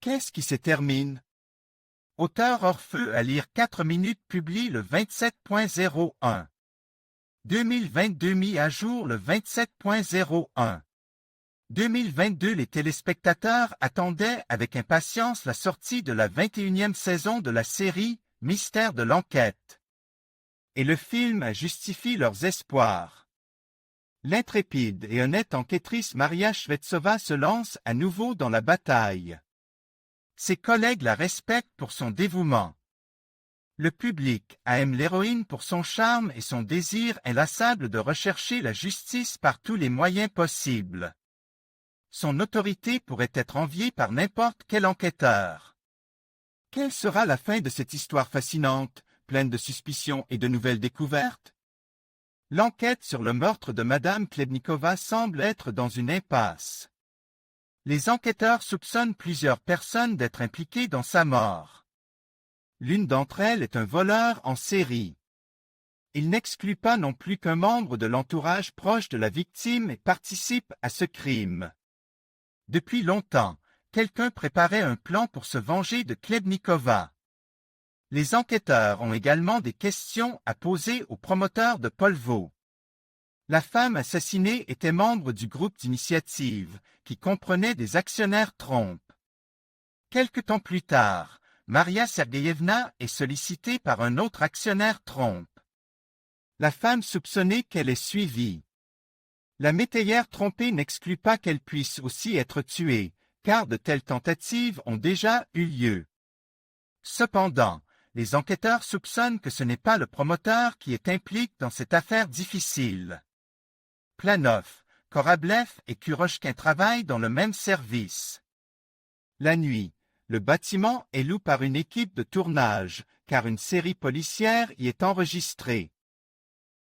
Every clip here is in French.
Qu'est-ce qui se termine? Auteur hors feu à lire 4 minutes publie le 27.01. 2022 mis à jour le 27.01. 2022 Les téléspectateurs attendaient avec impatience la sortie de la 21e saison de la série Mystère de l'enquête. Et le film justifie leurs espoirs. L'intrépide et honnête enquêtrice Maria Shvetsova se lance à nouveau dans la bataille. Ses collègues la respectent pour son dévouement. Le public aime l'héroïne pour son charme et son désir inlassable de rechercher la justice par tous les moyens possibles. Son autorité pourrait être enviée par n'importe quel enquêteur. Quelle sera la fin de cette histoire fascinante, pleine de suspicions et de nouvelles découvertes? L'enquête sur le meurtre de Madame Klebnikova semble être dans une impasse. Les enquêteurs soupçonnent plusieurs personnes d'être impliquées dans sa mort. L'une d'entre elles est un voleur en série. Il n'exclut pas non plus qu'un membre de l'entourage proche de la victime participe à ce crime. Depuis longtemps, quelqu'un préparait un plan pour se venger de Klebnikova. Les enquêteurs ont également des questions à poser au promoteur de Polvo. La femme assassinée était membre du groupe d'initiative, qui comprenait des actionnaires trompes. Quelque temps plus tard, Maria Sergeyevna est sollicitée par un autre actionnaire trompe. La femme soupçonnée qu'elle est suivie. La métayère trompée n'exclut pas qu'elle puisse aussi être tuée, car de telles tentatives ont déjà eu lieu. Cependant, les enquêteurs soupçonnent que ce n'est pas le promoteur qui est impliqué dans cette affaire difficile. Planov, Korablev et Kurochkin travaillent dans le même service. La nuit, le bâtiment est loué par une équipe de tournage, car une série policière y est enregistrée.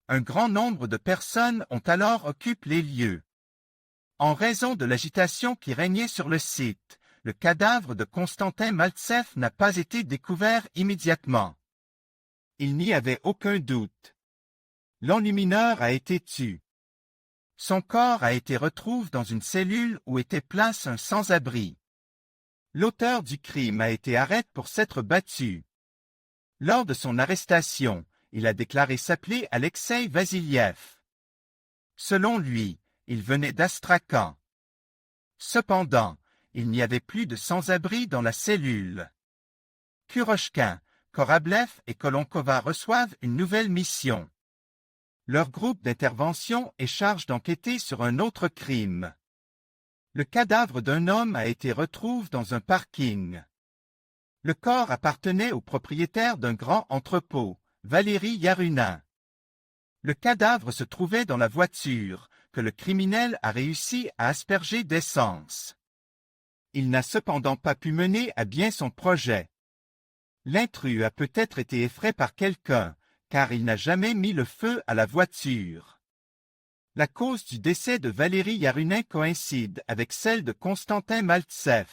Un grand nombre de personnes ont alors occupé les lieux. En raison de l'agitation qui régnait sur le site, le cadavre de Konstantin Maltsev n'a pas été découvert immédiatement. Il n'y avait aucun doute. L'enlumineur a été tué. Son corps a été retrouvé dans une cellule où était placé un sans-abri. L'auteur du crime a été arrêté pour s'être battu. Lors de son arrestation, il a déclaré s'appeler Alexei Vasiliev. Selon lui, il venait d'Astrakhan. Cependant, il n'y avait plus de sans-abri dans la cellule. Kurochkin, Korablev et Kolonkova reçoivent une nouvelle mission. Leur groupe d'intervention est chargé d'enquêter sur un autre crime. Le cadavre d'un homme a été retrouvé dans un parking. Le corps appartenait au propriétaire d'un grand entrepôt, Valéry Yarunin. Le cadavre se trouvait dans la voiture, que le criminel a réussi à asperger d'essence. Il n'a cependant pas pu mener à bien son projet. L'intrus a peut-être été effrayé par quelqu'un, car il n'a jamais mis le feu à la voiture. La cause du décès de Valéry Yarunin coïncide avec celle de Konstantin Maltsev.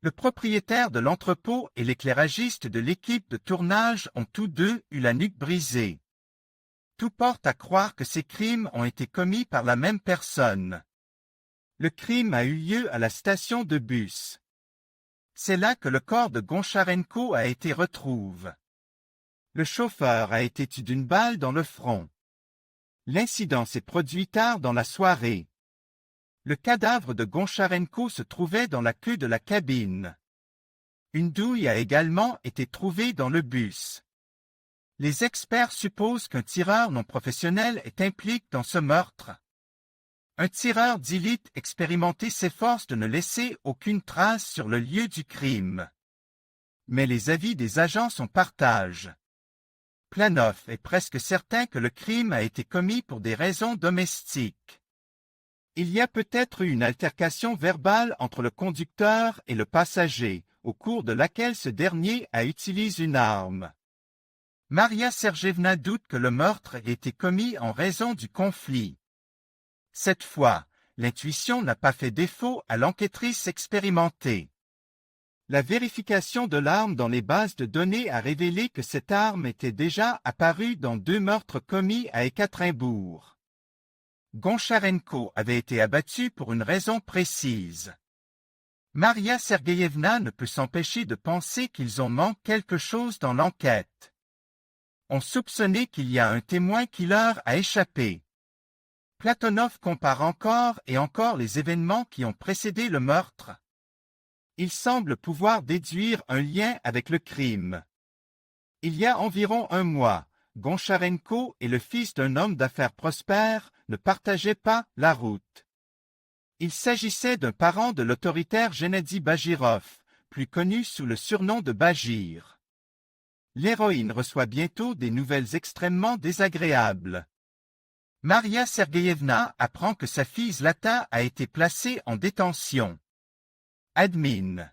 Le propriétaire de l'entrepôt et l'éclairagiste de l'équipe de tournage ont tous deux eu la nuque brisée. Tout porte à croire que ces crimes ont été commis par la même personne. Le crime a eu lieu à la station de bus. C'est là que le corps de Goncharenko a été retrouvé. Le chauffeur a été tué d'une balle dans le front. L'incident s'est produit tard dans la soirée. Le cadavre de Goncharenko se trouvait dans la queue de la cabine. Une douille a également été trouvée dans le bus. Les experts supposent qu'un tireur non professionnel est impliqué dans ce meurtre. Un tireur d'élite expérimenté s'efforce de ne laisser aucune trace sur le lieu du crime. Mais les avis des agents sont partagés. Planov est presque certain que le crime a été commis pour des raisons domestiques. Il y a peut-être eu une altercation verbale entre le conducteur et le passager, au cours de laquelle ce dernier a utilisé une arme. Maria Sergeyevna doute que le meurtre ait été commis en raison du conflit. Cette fois, l'intuition n'a pas fait défaut à l'enquêtrice expérimentée. La vérification de l'arme dans les bases de données a révélé que cette arme était déjà apparue dans 2 meurtres commis à Ekaterinbourg. Goncharenko avait été abattu pour une raison précise. Maria Sergeyevna ne peut s'empêcher de penser qu'ils ont manqué quelque chose dans l'enquête. On soupçonnait qu'il y a un témoin qui leur a échappé. Platonov compare encore et encore les événements qui ont précédé le meurtre. Il semble pouvoir déduire un lien avec le crime. Il y a environ un mois, Goncharenko et le fils d'un homme d'affaires prospère ne partageaient pas la route. Il s'agissait d'un parent de l'autoritaire Gennady Bagirov, plus connu sous le surnom de Bagir. L'héroïne reçoit bientôt des nouvelles extrêmement désagréables. Maria Sergeyevna apprend que sa fille Zlata a été placée en détention. Admin.